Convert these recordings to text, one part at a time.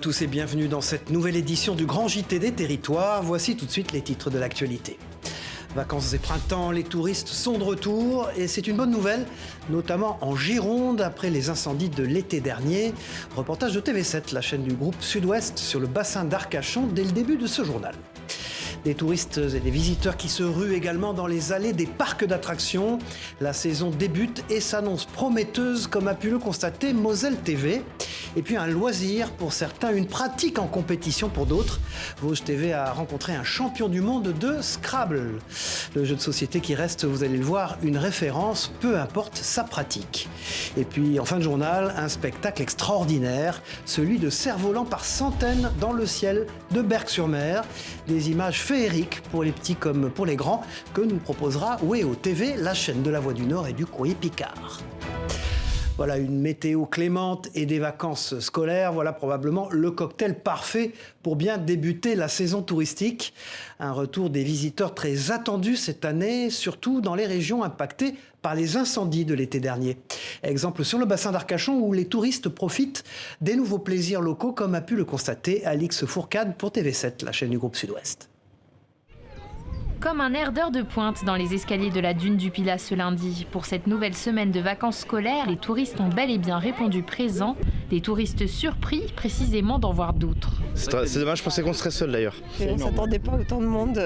tous et bienvenue dans cette nouvelle édition du Grand JT des Territoires. Voici tout de suite les titres de l'actualité. Vacances et printemps, les touristes sont de retour et c'est une bonne nouvelle, notamment en Gironde après les incendies de l'été dernier. Reportage de TV7, la chaîne du groupe Sud-Ouest sur le bassin d'Arcachon dès le début de ce journal. Des touristes et des visiteurs qui se ruent également dans les allées des parcs d'attractions. La saison débute et s'annonce prometteuse comme a pu le constater Moselle TV. Et puis un loisir pour certains, une pratique en compétition pour d'autres. Vosges TV a rencontré un champion du monde de Scrabble. Le jeu de société qui reste, vous allez le voir, une référence, peu importe sa pratique. Et puis en fin de journal, un spectacle extraordinaire, celui de cerfs-volants par centaines dans le ciel de Berck-sur-Mer. Des images féeriques pour les petits comme pour les grands que nous proposera WEO TV, la chaîne de la Voix du Nord et du Courrier Picard. Voilà une météo clémente et des vacances scolaires. Voilà probablement le cocktail parfait pour bien débuter la saison touristique. Un retour des visiteurs très attendus cette année, surtout dans les régions impactées par les incendies de l'été dernier. Exemple sur le bassin d'Arcachon où les touristes profitent des nouveaux plaisirs locaux comme a pu le constater Alix Fourcade pour TV7, la chaîne du groupe Sud-Ouest. Comme un air d'heure de pointe dans les escaliers de la dune du Pilat ce lundi. Pour cette nouvelle semaine de vacances scolaires, les touristes ont bel et bien répondu présent. Des touristes surpris précisément d'en voir d'autres. C'est dommage, je pensais qu'on serait seul d'ailleurs. On ne s'attendait pas à autant de monde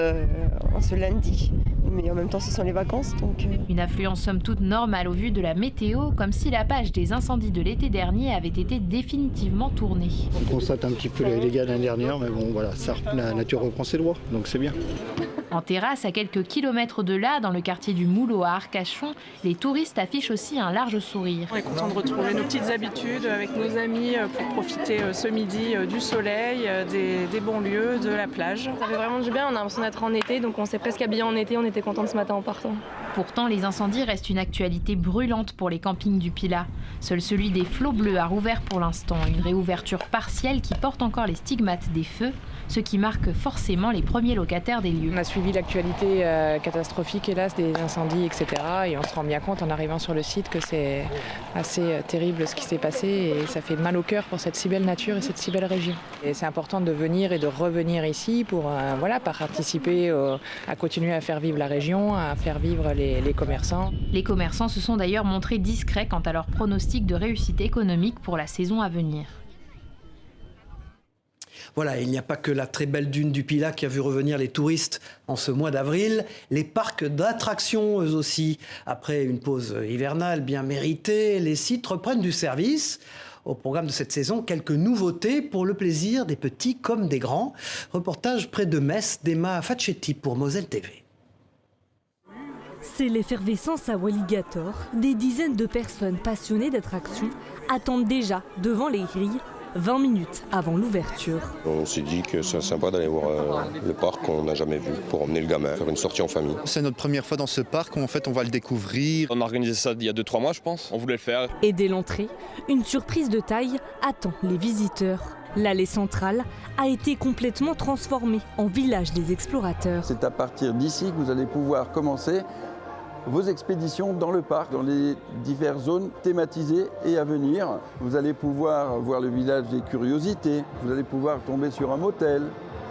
en ce lundi. Mais en même temps, ce sont les vacances, donc... Une affluence somme toute normale au vu de la météo, comme si la page des incendies de l'été dernier avait été définitivement tournée. On constate un petit peu les dégâts de l'année dernière, mais bon, voilà, la nature reprend ses droits, donc c'est bien. En terrasse, à quelques kilomètres de là, dans le quartier du Moulot à Arcachon, les touristes affichent aussi un large sourire. On est content de retrouver nos petites habitudes avec nos amis pour profiter ce midi du soleil, des bons lieux, de la plage. Ça fait vraiment du bien, on a l'impression d'être en été, donc on s'est presque habillé en été, on était contents ce matin en partant. Pourtant, les incendies restent une actualité brûlante pour les campings du Pilat. Seul celui des Flots Bleus a rouvert pour l'instant, une réouverture partielle qui porte encore les stigmates des feux, ce qui marque forcément les premiers locataires des lieux. On a suivi l'actualité catastrophique, hélas, des incendies, etc. Et on se rend bien compte en arrivant sur le site que c'est assez terrible ce qui s'est passé et ça fait mal au cœur pour cette si belle nature et cette si belle région. Et c'est important de venir et de revenir ici pour participer à continuer à faire vivre la région, à faire vivre les commerçants. Les commerçants se sont d'ailleurs montrés discrets quant à leur pronostic de réussite économique pour la saison à venir. Voilà, il n'y a pas que la très belle dune du Pilat qui a vu revenir les touristes en ce mois d'avril. Les parcs d'attractions, eux aussi, après une pause hivernale bien méritée, les sites reprennent du service. Au programme de cette saison, quelques nouveautés pour le plaisir des petits comme des grands. Reportage près de Metz d'Emma Facchetti pour Moselle TV. C'est l'effervescence à Walligator. Des dizaines de personnes passionnées d'attractions attendent déjà devant les grilles 20 minutes avant l'ouverture. On s'est dit que c'est sympa d'aller voir le parc qu'on n'a jamais vu pour emmener le gamin, faire une sortie en famille. C'est notre première fois dans ce parc, en fait on va le découvrir. On a organisé ça il y a 2-3 mois je pense, on voulait le faire. Et dès l'entrée, une surprise de taille attend les visiteurs. L'allée centrale a été complètement transformée en village des explorateurs. C'est à partir d'ici que vous allez pouvoir commencer vos expéditions dans le parc, dans les diverses zones thématisées et à venir. Vous allez pouvoir voir le village des curiosités, vous allez pouvoir tomber sur un motel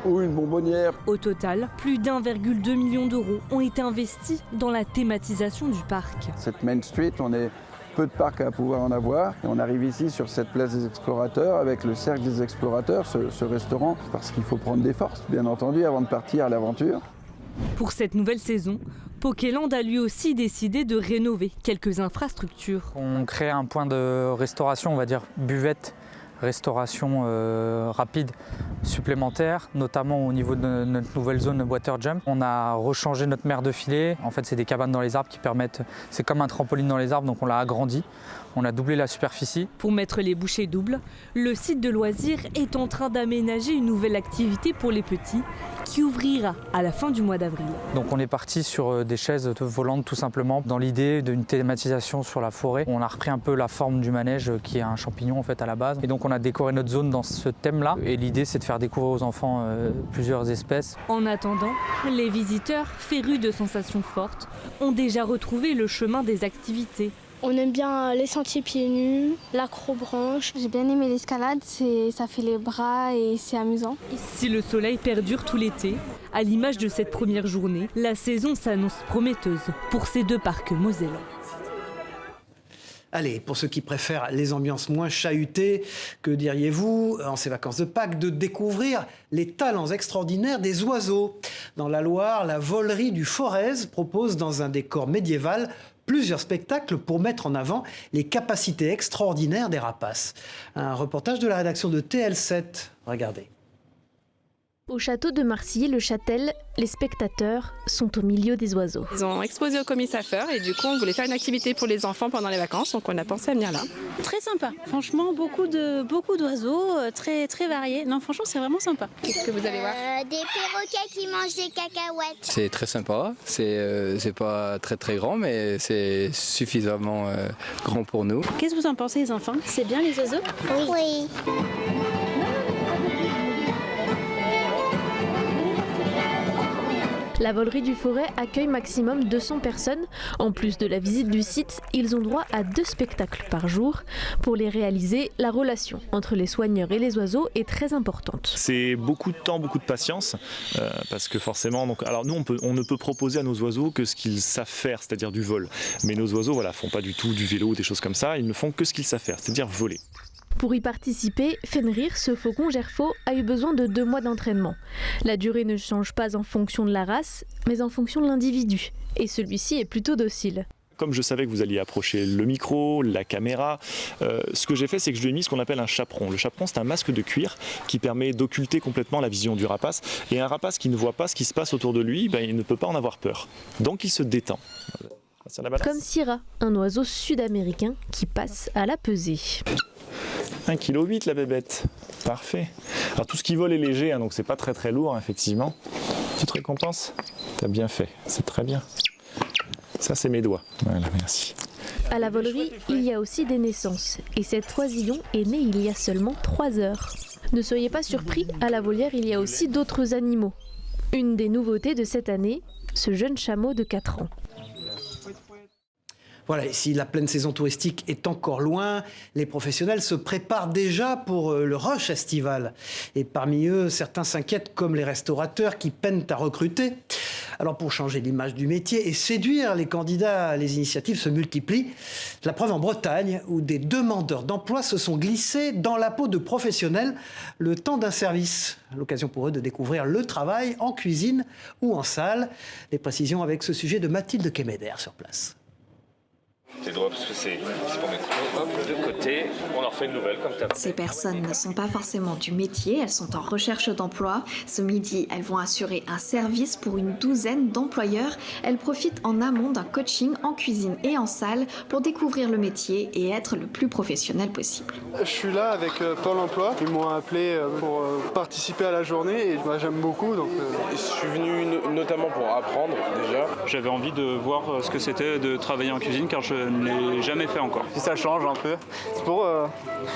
ou une bonbonnière. Au total, plus d'1,2 million d'euros ont été investis dans la thématisation du parc. Cette Main Street, on est peu de parcs à pouvoir en avoir. Et on arrive ici sur cette place des explorateurs avec le cercle des explorateurs, ce restaurant, parce qu'il faut prendre des forces, bien entendu, avant de partir à l'aventure. Pour cette nouvelle saison, Pokéland a lui aussi décidé de rénover quelques infrastructures. On crée un point de restauration, on va dire buvette, restauration rapide supplémentaire, notamment au niveau de notre nouvelle zone Water Jump. On a rechangé notre mer de filet. En fait, c'est des cabanes dans les arbres qui permettent... C'est comme un trampoline dans les arbres, donc on l'a agrandi. On a doublé la superficie. Pour mettre les bouchées doubles, le site de loisirs est en train d'aménager une nouvelle activité pour les petits qui ouvrira à la fin du mois d'avril. Donc on est parti sur des chaises volantes tout simplement dans l'idée d'une thématisation sur la forêt. On a repris un peu la forme du manège qui est un champignon en fait à la base. Et donc on a décoré notre zone dans ce thème-là. Et l'idée c'est de faire découvrir aux enfants plusieurs espèces. En attendant, les visiteurs, férus de sensations fortes, ont déjà retrouvé le chemin des activités. On aime bien les sentiers pieds nus, l'acrobranche. J'ai bien aimé l'escalade, ça fait les bras et c'est amusant. Si le soleil perdure tout l'été, à l'image de cette première journée, la saison s'annonce prometteuse pour ces deux parcs mosellans. Allez, pour ceux qui préfèrent les ambiances moins chahutées, que diriez-vous, en ces vacances de Pâques, de découvrir les talents extraordinaires des oiseaux? Dans la Loire, la volerie du Forez propose dans un décor médiéval plusieurs spectacles pour mettre en avant les capacités extraordinaires des rapaces. Un reportage de la rédaction de TL7. Regardez. Au château de Marcilly-le-Châtel, les spectateurs sont au milieu des oiseaux. Ils ont exposé au commissafeur et du coup on voulait faire une activité pour les enfants pendant les vacances, donc on a pensé à venir là. Très sympa, franchement beaucoup d'oiseaux, très variés. Non franchement c'est vraiment sympa. Qu'est-ce que vous allez voir? Des perroquets qui mangent des cacahuètes. C'est très sympa, c'est pas très grand mais c'est suffisamment grand pour nous. Qu'est-ce que vous en pensez les enfants? C'est bien les oiseaux? Oui. La volerie du Forez accueille maximum 200 personnes. En plus de la visite du site, ils ont droit à 2 spectacles par jour. Pour les réaliser, la relation entre les soigneurs et les oiseaux est très importante. C'est beaucoup de temps, beaucoup de patience, parce que forcément, alors nous on ne peut proposer à nos oiseaux que ce qu'ils savent faire, c'est-à-dire du vol. Mais nos oiseaux font pas du tout du vélo ou des choses comme ça, ils ne font que ce qu'ils savent faire, c'est-à-dire voler. Pour y participer, Fenrir, ce faucon gerfaut, a eu besoin de 2 mois d'entraînement. La durée ne change pas en fonction de la race, mais en fonction de l'individu. Et celui-ci est plutôt docile. Comme je savais que vous alliez approcher le micro, la caméra, ce que j'ai fait, c'est que je lui ai mis ce qu'on appelle un chaperon. Le chaperon, c'est un masque de cuir qui permet d'occulter complètement la vision du rapace. Et un rapace qui ne voit pas ce qui se passe autour de lui, il ne peut pas en avoir peur. Donc il se détend. Comme Syrah, un oiseau sud-américain qui passe à la pesée. 1,8 kg la bébête, parfait. Alors tout ce qui vole est léger, donc c'est pas très lourd effectivement. Petite récompense, t'as bien fait, c'est très bien. Ça c'est mes doigts, voilà merci. À la volerie, il y a aussi des naissances, et cet oisillon est né il y a seulement 3 heures. Ne soyez pas surpris, à la volière il y a aussi d'autres animaux. Une des nouveautés de cette année, ce jeune chameau de 4 ans. Voilà, et si la pleine saison touristique est encore loin, les professionnels se préparent déjà pour le rush estival. Et parmi eux, certains s'inquiètent comme les restaurateurs qui peinent à recruter. Alors pour changer l'image du métier et séduire les candidats, les initiatives se multiplient. La preuve en Bretagne, où des demandeurs d'emploi se sont glissés dans la peau de professionnels le temps d'un service. L'occasion pour eux de découvrir le travail en cuisine ou en salle. Les précisions avec ce sujet de Mathilde Keméder sur place. Tes doigts, parce que c'est pour mettre de côté, on leur fait une nouvelle comme ça. Ces personnes ne sont pas forcément du métier, elles sont en recherche d'emploi. Ce midi, elles vont assurer un service pour une douzaine d'employeurs. Elles profitent en amont d'un coaching en cuisine et en salle pour découvrir le métier et être le plus professionnel possible. Je suis là avec Pôle emploi. Ils m'ont appelé pour participer à la journée et j'aime beaucoup. Donc, Je suis venu notamment pour apprendre déjà. J'avais envie de voir ce que c'était de travailler en cuisine car je ne l'ai jamais fait encore. Si ça change un peu,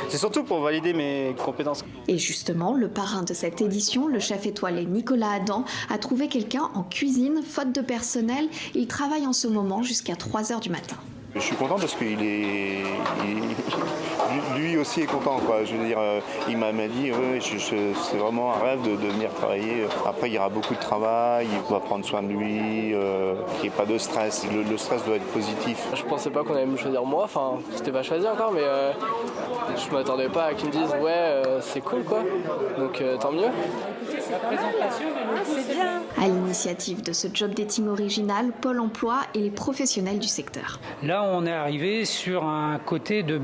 c'est surtout pour valider mes compétences. Et justement, le parrain de cette édition, le chef étoilé Nicolas Adam, a trouvé quelqu'un en cuisine, faute de personnel. Il travaille en ce moment jusqu'à 3h du matin. Je suis content parce qu'il lui aussi est content, quoi. Je veux dire, il m'a dit, c'est vraiment un rêve de venir travailler. Après, il y aura beaucoup de travail, il va prendre soin de lui, qu'il n'y ait pas de stress. Le stress doit être positif. Je pensais pas qu'on allait me choisir moi, enfin, c'était pas choisi encore, mais je m'attendais pas à qu'ils me disent, c'est cool, quoi. Donc, tant mieux. C'est bien. À l'initiative de ce job dating original, Pôle emploi et les professionnels du secteur. Là, on est arrivé sur un côté de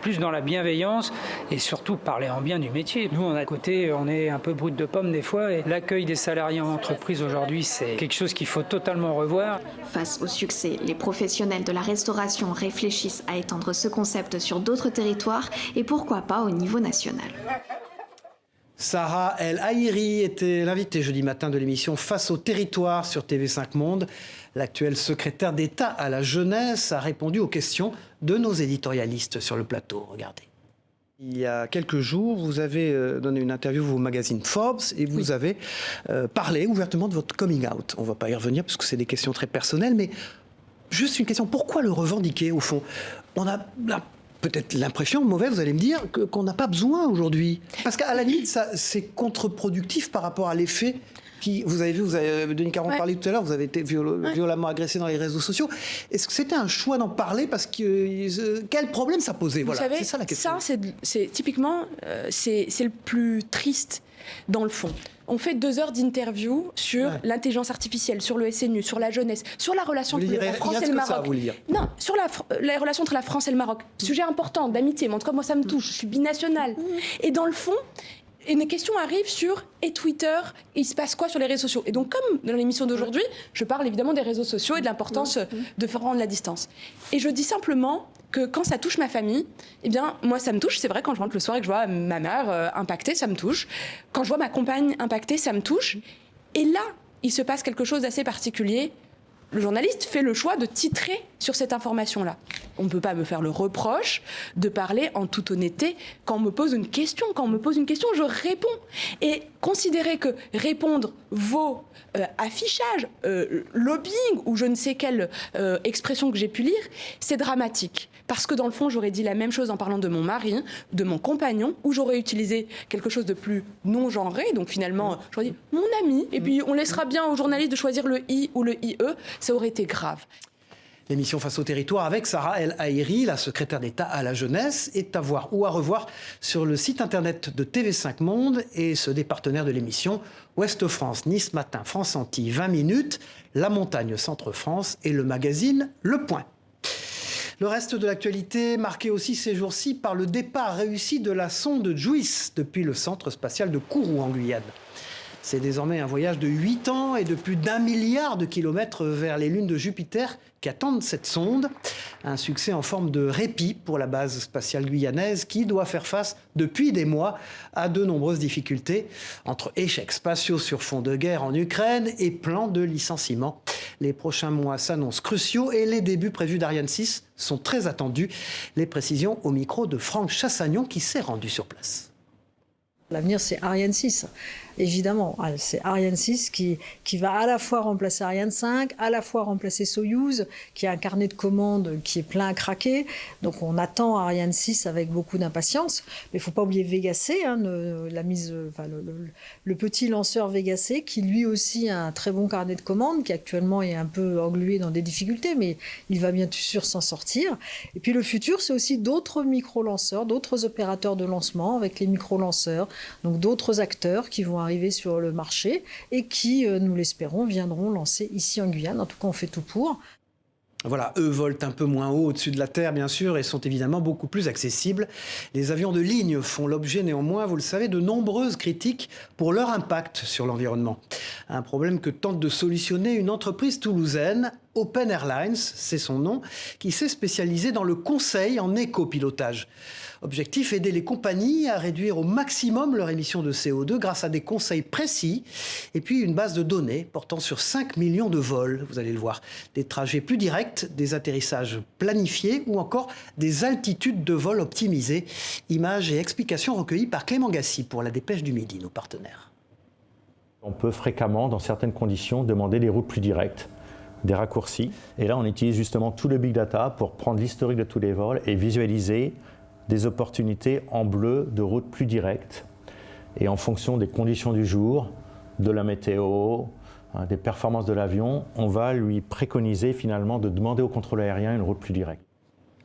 plus dans la bienveillance et surtout parler en bien du métier. Nous, on est un peu brut de pomme des fois et l'accueil des salariés en entreprise aujourd'hui, c'est quelque chose qu'il faut totalement revoir. Face au succès, les professionnels de la restauration réfléchissent à étendre ce concept sur d'autres territoires et pourquoi pas au niveau national. Sarah El Haïry était l'invitée jeudi matin de l'émission Face au territoire sur TV5 Monde. L'actuel secrétaire d'État à la jeunesse a répondu aux questions de nos éditorialistes sur le plateau. Regardez. Il y a quelques jours, vous avez donné une interview au magazine Forbes et vous avez parlé ouvertement de votre coming out. On ne va pas y revenir parce que c'est des questions très personnelles, mais juste une question, pourquoi le revendiquer au fond? On a peut-être l'impression, mauvaise, vous allez me dire, qu'on n'a pas besoin aujourd'hui. Parce qu'à la limite, c'est contre-productif par rapport à l'effet qui, vous avez vu, Denis Caron parlait tout à l'heure, vous avez été violemment agressé dans les réseaux sociaux. Est-ce que c'était un choix d'en parler parce que quel problème ça posait? Voilà, c'est ça la question. Ça, c'est typiquement, c'est le plus triste dans le fond. On fait 2 heures d'interview sur l'intelligence artificielle, sur le SNU, sur la jeunesse, sur la relation entre la France et le Maroc. Non, sur la relation entre la France et le Maroc. Sujet important, d'amitié, mais en tout cas, moi, ça me touche. Je suis binationale. Et dans le fond, une question arrive sur et Twitter, il se passe quoi sur les réseaux sociaux? Et donc, comme dans l'émission d'aujourd'hui, je parle évidemment des réseaux sociaux et de l'importance de faire rendre la distance. Et je dis simplement que quand ça touche ma famille, eh bien, moi, ça me touche. C'est vrai, quand je rentre le soir et que je vois ma mère impactée, ça me touche. Quand je vois ma compagne impactée, ça me touche. Et là, il se passe quelque chose d'assez particulier. Le journaliste fait le choix de titrer sur cette information-là. On ne peut pas me faire le reproche de parler en toute honnêteté. Quand on me pose une question, je réponds. Et considérer que répondre vaut affichage, lobbying ou je ne sais quelle expression que j'ai pu lire, c'est dramatique. Parce que dans le fond, j'aurais dit la même chose en parlant de mon mari, de mon compagnon, où j'aurais utilisé quelque chose de plus non-genré. Donc finalement, j'aurais dit mon ami, et puis on laissera bien aux journalistes de choisir le I ou le IE. Ça aurait été grave. L'émission Face au territoire avec Sarah El Haïry, la secrétaire d'État à la jeunesse, est à voir ou à revoir sur le site internet de TV5 Monde et ceux des partenaires de l'émission Ouest France, Nice Matin, France Antilles, 20 minutes, La Montagne Centre France et le magazine Le Point. Le reste de l'actualité marqué aussi ces jours-ci par le départ réussi de la sonde JUICE depuis le centre spatial de Kourou en Guyane. C'est désormais un voyage de 8 ans et de plus d'1 milliard de kilomètres vers les lunes de Jupiter qui attendent cette sonde. Un succès en forme de répit pour la base spatiale guyanaise qui doit faire face depuis des mois à de nombreuses difficultés entre échecs spatiaux sur fond de guerre en Ukraine et plans de licenciement. Les prochains mois s'annoncent cruciaux et les débuts prévus d'Ariane 6 sont très attendus. Les précisions au micro de Franck Chassagnon qui s'est rendu sur place. L'avenir, c'est Ariane 6, évidemment. C'est Ariane 6 qui va à la fois remplacer Ariane 5, à la fois remplacer Soyouz, qui a un carnet de commandes qui est plein à craquer. Donc on attend Ariane 6 avec beaucoup d'impatience. Mais il ne faut pas oublier Vega C, le petit lanceur Vega C, qui lui aussi a un très bon carnet de commandes, qui actuellement est un peu englué dans des difficultés, mais il va bien sûr s'en sortir. Et puis le futur, c'est aussi d'autres micro-lanceurs, d'autres opérateurs de lancement avec les micro-lanceurs. Donc d'autres acteurs qui vont arriver sur le marché et qui, nous l'espérons, viendront lancer ici en Guyane. En tout cas, on fait tout pour. Voilà, eux volent un peu moins haut au-dessus de la Terre, bien sûr, et sont évidemment beaucoup plus accessibles. Les avions de ligne font l'objet néanmoins, vous le savez, de nombreuses critiques pour leur impact sur l'environnement. Un problème que tente de solutionner une entreprise toulousaine, Open Airlines, c'est son nom, qui s'est spécialisée dans le conseil en écopilotage. Objectif, aider les compagnies à réduire au maximum leur émission de CO2 grâce à des conseils précis et puis une base de données portant sur 5 millions de vols, vous allez le voir. Des trajets plus directs, des atterrissages planifiés ou encore des altitudes de vol optimisées. Images et explications recueillies par Clément Gassi pour la Dépêche du Midi, nos partenaires. On peut fréquemment, dans certaines conditions, demander des routes plus directes, des raccourcis. Et là, on utilise justement tout le big data pour prendre l'historique de tous les vols et visualiser des opportunités en bleu de routes plus directes. Et en fonction des conditions du jour, de la météo, des performances de l'avion, on va lui préconiser finalement de demander au contrôle aérien une route plus directe.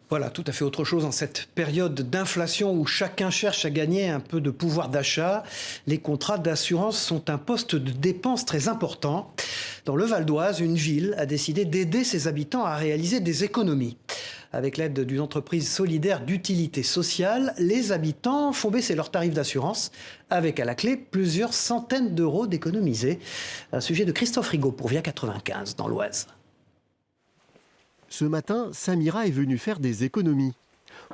Voilà, tout à fait autre chose en cette période d'inflation où chacun cherche à gagner un peu de pouvoir d'achat. Les contrats d'assurance sont un poste de dépense très important. Dans le Val d'Oise, une ville a décidé d'aider ses habitants à réaliser des économies. Avec l'aide d'une entreprise solidaire d'utilité sociale, les habitants font baisser leurs tarifs d'assurance, avec à la clé plusieurs centaines d'euros d'économisés. Un sujet de Christophe Rigaud pour Via 95 dans l'Oise. Ce matin, Samira est venue faire des économies.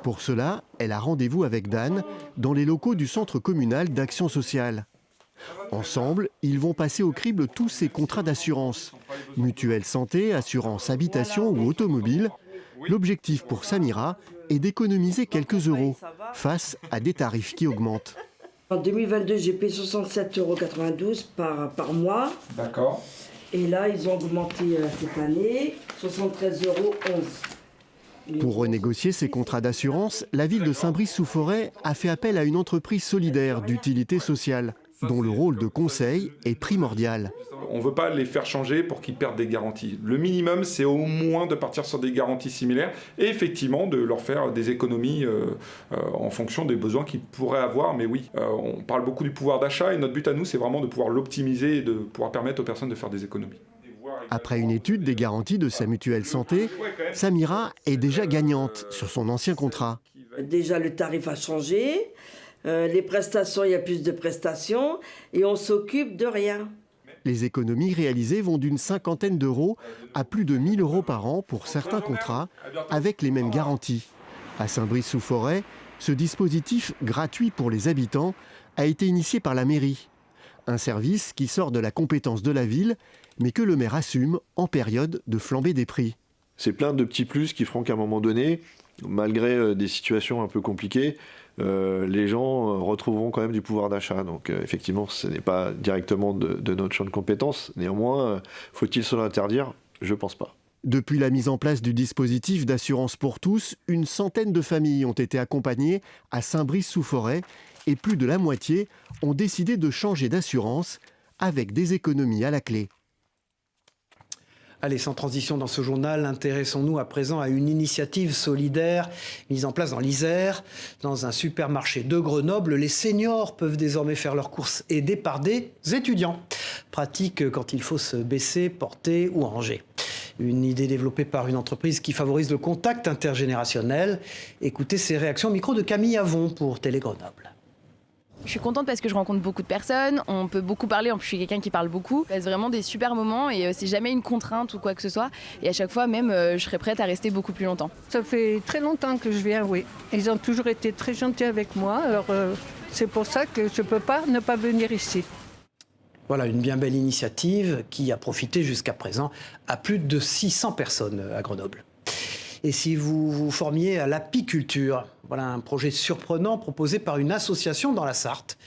Pour cela, elle a rendez-vous avec Dan dans les locaux du centre communal d'action sociale. Ensemble, ils vont passer au crible tous ces contrats d'assurance. Mutuelle santé, assurance habitation ou automobile. L'objectif pour Samira est d'économiser quelques euros face à des tarifs qui augmentent. En 2022, j'ai payé 67,92 € par mois. D'accord. Et là, ils ont augmenté cette année, 73,11 €. Pour renégocier ses contrats d'assurance, la ville de Saint-Brice-sous-Forêt a fait appel à une entreprise solidaire d'utilité sociale, dont le rôle de conseil est primordial. On ne veut pas les faire changer pour qu'ils perdent des garanties. Le minimum, c'est au moins de partir sur des garanties similaires et effectivement de leur faire des économies en fonction des besoins qu'ils pourraient avoir. Mais oui, on parle beaucoup du pouvoir d'achat et notre but à nous, c'est vraiment de pouvoir l'optimiser et de pouvoir permettre aux personnes de faire des économies. Après une étude des garanties de sa mutuelle santé, Samira est déjà gagnante sur son ancien contrat. Déjà, le tarif a changé. Les prestations, il y a plus de prestations et on s'occupe de rien. Les économies réalisées vont d'une cinquantaine d'euros à plus de 1 000 € par an pour certains contrats, avec les mêmes garanties. À Saint-Brice-sous-Forêt, ce dispositif gratuit pour les habitants a été initié par la mairie. Un service qui sort de la compétence de la ville, mais que le maire assume en période de flambée des prix. C'est plein de petits plus qui feront qu'à un moment donné, malgré des situations un peu compliquées, les gens retrouveront quand même du pouvoir d'achat. Donc effectivement, ce n'est pas directement de notre champ de compétences. Néanmoins, faut-il se l'interdire? Je ne pense pas. Depuis la mise en place du dispositif d'assurance pour tous, une centaine de familles ont été accompagnées à Saint-Brice-sous-Forêt et plus de la moitié ont décidé de changer d'assurance avec des économies à la clé. Allez, sans transition dans ce journal, intéressons-nous à présent à une initiative solidaire mise en place dans l'Isère. Dans un supermarché de Grenoble, les seniors peuvent désormais faire leurs courses aidés par des étudiants. Pratique quand il faut se baisser, porter ou ranger. Une idée développée par une entreprise qui favorise le contact intergénérationnel. Écoutez ces réactions au micro de Camille Avon pour Télé Grenoble. Je suis contente parce que je rencontre beaucoup de personnes, on peut beaucoup parler, en plus je suis quelqu'un qui parle beaucoup. C'est vraiment des super moments et c'est jamais une contrainte ou quoi que ce soit. Et à chaque fois même, je serais prête à rester beaucoup plus longtemps. Ça fait très longtemps que je viens, oui. Ils ont toujours été très gentils avec moi, alors c'est pour ça que je ne peux pas ne pas venir ici. Voilà une bien belle initiative qui a profité jusqu'à présent à plus de 600 personnes à Grenoble. Et si vous vous formiez à l'apiculture, voilà un projet surprenant proposé par une association dans la Sarthe.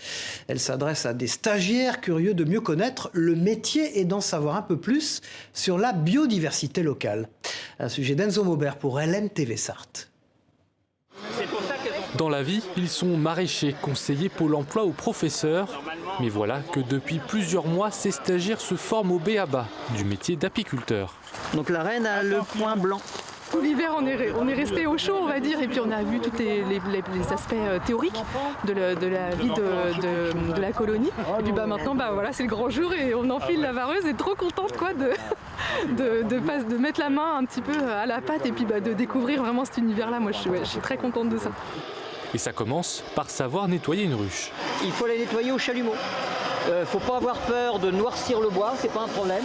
Elle s'adresse à des stagiaires curieux de mieux connaître le métier et d'en savoir un peu plus sur la biodiversité locale. Un sujet d'Enzo Maubert pour LMTV Sarthe. Dans la vie, ils sont maraîchers, conseillers Pôle emploi ou professeurs. Mais voilà que depuis plusieurs mois, ces stagiaires se forment au b.a.-ba du métier d'apiculteur. Donc la reine a le point blanc. Tout l'hiver, on est resté au chaud, on va dire, et puis on a vu tous les aspects théoriques de la vie de la colonie. Et puis maintenant, voilà, c'est le grand jour et on enfile la vareuse et trop contente quoi, de mettre la main un petit peu à la pâte et puis de découvrir vraiment cet univers-là. Moi, je suis très contente de ça. Et ça commence par savoir nettoyer une ruche. Il faut la nettoyer au chalumeau. Faut pas avoir peur de noircir le bois, c'est pas un problème.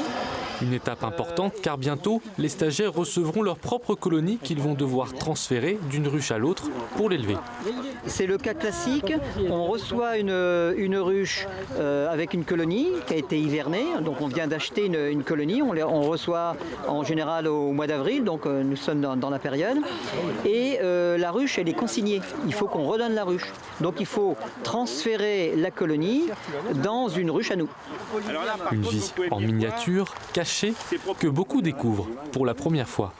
Une étape importante car bientôt, les stagiaires recevront leur propre colonie qu'ils vont devoir transférer d'une ruche à l'autre pour l'élever. C'est le cas classique, on reçoit une ruche avec une colonie qui a été hivernée, donc on vient d'acheter une colonie, on reçoit en général au mois d'avril, donc nous sommes dans la période, et la ruche elle est consignée, il faut qu'on redonne la ruche. Donc il faut transférer la colonie dans une ruche à nous. Une vie en miniature, cachée, que beaucoup découvrent pour la première fois.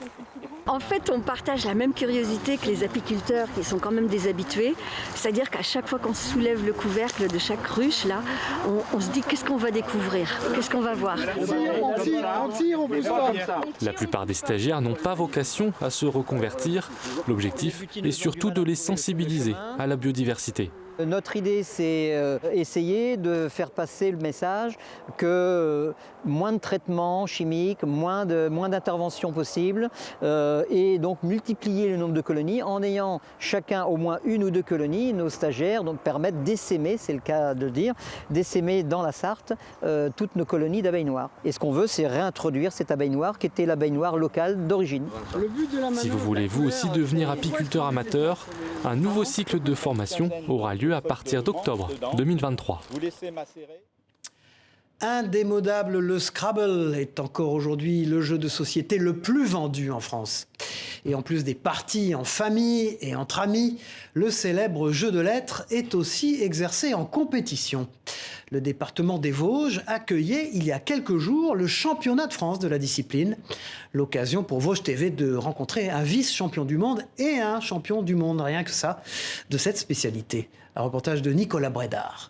En fait, on partage la même curiosité que les apiculteurs qui sont quand même des habitués. C'est-à-dire qu'à chaque fois qu'on soulève le couvercle de chaque ruche, là, on se dit qu'est-ce qu'on va découvrir, qu'est-ce qu'on va voir. La plupart des stagiaires n'ont pas vocation à se reconvertir. L'objectif est surtout de les sensibiliser à la biodiversité. Notre idée, c'est essayer de faire passer le message que moins de traitements chimiques, moins d'interventions possibles et donc multiplier le nombre de colonies en ayant chacun au moins une ou deux colonies. Nos stagiaires donc, permettent d'essaimer, c'est le cas de le dire, d'essaimer dans la Sarthe toutes nos colonies d'abeilles noires. Et ce qu'on veut, c'est réintroduire cette abeille noire qui était l'abeille noire locale d'origine. Si vous voulez vous aussi devenir apiculteur amateur, un nouveau cycle de formation aura lieu à partir d'octobre 2023. Indémodable, le Scrabble est encore aujourd'hui le jeu de société le plus vendu en France. Et en plus des parties en famille et entre amis, le célèbre jeu de lettres est aussi exercé en compétition. Le département des Vosges accueillait il y a quelques jours le championnat de France de la discipline. L'occasion pour Vosges TV de rencontrer un vice-champion du monde et un champion du monde, rien que ça, de cette spécialité. Un reportage de Nicolas Brédard.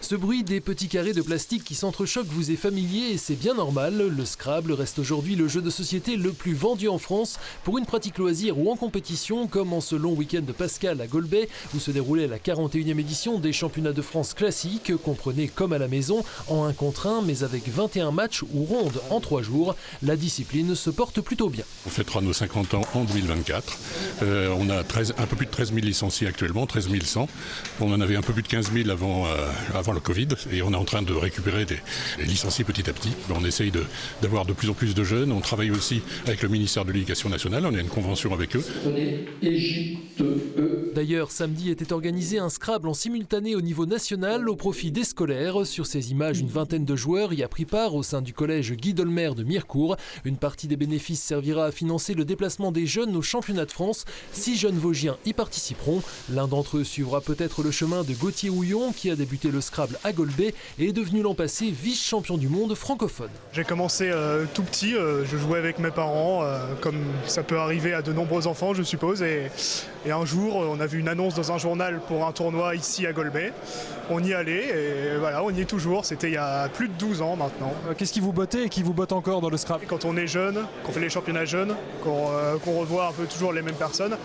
Ce bruit des petits carrés de plastique qui s'entrechoquent vous est familier et c'est bien normal. Le Scrabble reste aujourd'hui le jeu de société le plus vendu en France pour une pratique loisir ou en compétition, comme en ce long week-end de Pascal à Golbey où se déroulait la 41e édition des championnats de France classiques, comprenez comme à la maison, en 1 contre 1, mais avec 21 matchs ou rondes en 3 jours. La discipline se porte plutôt bien. On fêtera nos 50 ans en 2024. On a un peu plus de 13 000 licenciés actuellement, 13 100. On en avait un peu plus de 15 000 avant le Covid et on est en train de récupérer les licenciés petit à petit. On essaye d'avoir de plus en plus de jeunes. On travaille aussi avec le ministère de l'Éducation nationale. On a une convention avec eux. D'ailleurs, samedi était organisé un Scrabble en simultané au niveau national au profit des scolaires. Sur ces images, une vingtaine de joueurs y a pris part au sein du collège Guy Dolmer de Mirecourt. Une partie des bénéfices servira à financer le déplacement des jeunes au championnat de France. 6 jeunes Vosgiens y participeront. L'un d'entre eux suivra peut-être le chemin de Gauthier Houillon qui a débuté le Scrabble à Golbey et est devenu l'an passé vice-champion du monde francophone. J'ai commencé tout petit, je jouais avec mes parents, comme ça peut arriver à de nombreux enfants je suppose, et un jour on a vu une annonce dans un journal pour un tournoi ici à Golbey. On y allait et voilà, on y est toujours, c'était il y a plus de 12 ans maintenant. Qu'est-ce qui vous bottait et qui vous botte encore dans le Scrabble ? Quand on est jeune, qu'on fait les championnats jeunes, qu'on revoit un peu toujours les mêmes personnes,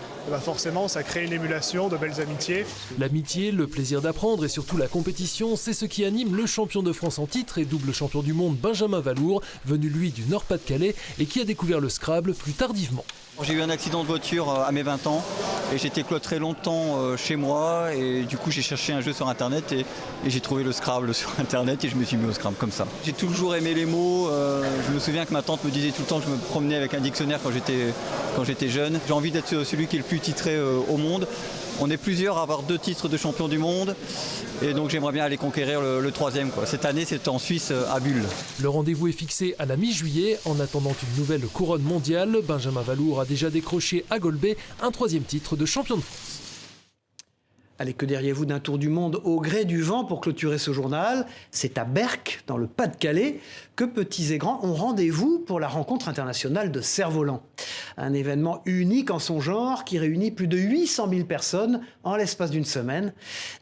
forcément ça crée une émulation, de belles amitiés. L'amitié, le plaisir d'apprendre et surtout la compétition, c'est ce qui anime le champion de France en titre et double champion du monde Benjamin Valour, venu lui du Nord-Pas-de-Calais et qui a découvert le Scrabble plus tardivement. J'ai eu un accident de voiture à mes 20 ans et j'étais cloîtré longtemps chez moi et du coup j'ai cherché un jeu sur internet et j'ai trouvé le Scrabble sur internet et je me suis mis au Scrabble comme ça. J'ai toujours aimé les mots, je me souviens que ma tante me disait tout le temps que je me promenais avec un dictionnaire quand j'étais jeune. J'ai envie d'être celui qui est le plus titré au monde. On est plusieurs à avoir 2 titres de champion du monde et donc j'aimerais bien aller conquérir le 3e. Cette année c'était en Suisse à Bulle. Le rendez-vous est fixé à la mi-juillet. En attendant une nouvelle couronne mondiale, Benjamin Valour a déjà décroché à Golbey un 3e titre de champion de France. Allez, que diriez-vous d'un tour du monde au gré du vent pour clôturer ce journal? C'est à Berck, dans le Pas-de-Calais, que petits et grands ont rendez-vous pour la rencontre internationale de cerfs-volants. Un événement unique en son genre qui réunit plus de 800 000 personnes en l'espace d'une semaine.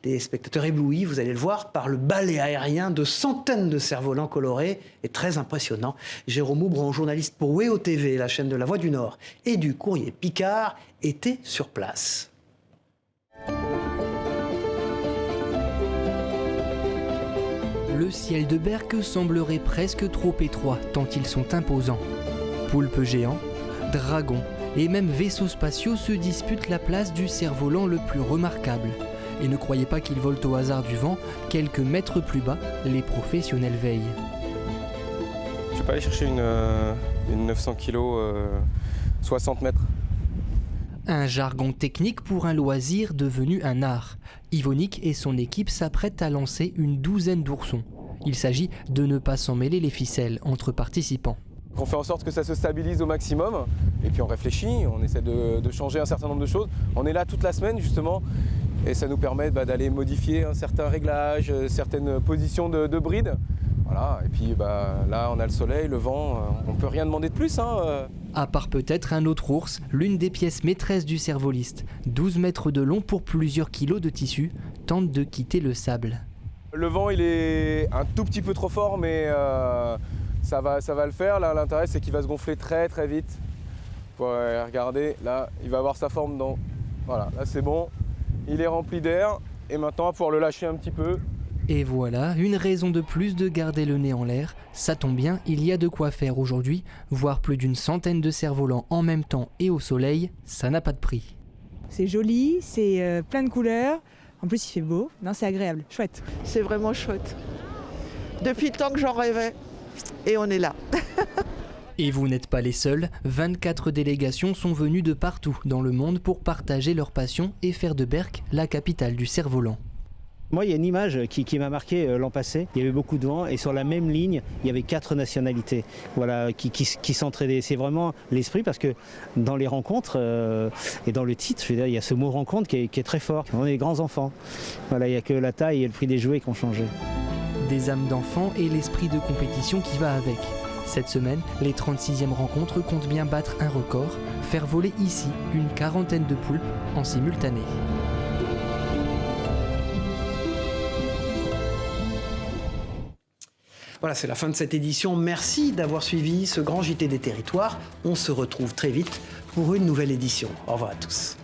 Des spectateurs éblouis, vous allez le voir, par le ballet aérien de centaines de cerfs-volants colorés et très impressionnant. Jérôme Houbron, journaliste pour WEO TV, la chaîne de La Voix du Nord, et du Courrier Picard, était sur place. Le ciel de Berck semblerait presque trop étroit, tant ils sont imposants. Poulpes géants, dragons et même vaisseaux spatiaux se disputent la place du cerf-volant le plus remarquable. Et ne croyez pas qu'ils volent au hasard du vent, quelques mètres plus bas, les professionnels veillent. Je vais pas aller chercher une 900 kg, 60 mètres. Un jargon technique pour un loisir devenu un art. Yvonique et son équipe s'apprêtent à lancer une douzaine d'oursons. Il s'agit de ne pas s'en mêler les ficelles entre participants. On fait en sorte que ça se stabilise au maximum et puis on réfléchit, on essaie de changer un certain nombre de choses. On est là toute la semaine justement et ça nous permet d'aller modifier un certain réglage, certaines positions de bride. Voilà, et puis là on a le soleil, le vent, on peut rien demander de plus. À part peut-être un autre ours, l'une des pièces maîtresses du cerf-voliste, 12 mètres de long pour plusieurs kilos de tissu, tente de quitter le sable. Le vent il est un tout petit peu trop fort mais ça va le faire. Là l'intérêt c'est qu'il va se gonfler très très vite. Vous pouvez regarder, là il va avoir sa forme dans. Voilà, là c'est bon, il est rempli d'air et maintenant on va pouvoir le lâcher un petit peu. Et voilà, une raison de plus de garder le nez en l'air. Ça tombe bien, il y a de quoi faire aujourd'hui. Voir plus d'une centaine de cerfs-volants en même temps et au soleil, ça n'a pas de prix. C'est joli, c'est plein de couleurs. En plus, il fait beau. Non, c'est agréable, chouette. C'est vraiment chouette. Depuis le temps que j'en rêvais. Et on est là. Et vous n'êtes pas les seuls. 24 délégations sont venues de partout dans le monde pour partager leur passion et faire de Berck la capitale du cerf-volant. Moi, il y a une image qui m'a marqué l'an passé. Il y avait beaucoup de vent et sur la même ligne, il y avait 4 nationalités qui s'entraidaient. C'est vraiment l'esprit parce que dans les rencontres et dans le titre, je veux dire, il y a ce mot rencontre qui est très fort. On est des grands enfants. Voilà, il n'y a que la taille et le prix des jouets qui ont changé. Des âmes d'enfants et l'esprit de compétition qui va avec. Cette semaine, les 36e rencontres comptent bien battre un record, faire voler ici une 40aine de poulpes en simultané. Voilà, c'est la fin de cette édition. Merci d'avoir suivi ce grand JT des territoires. On se retrouve très vite pour une nouvelle édition. Au revoir à tous.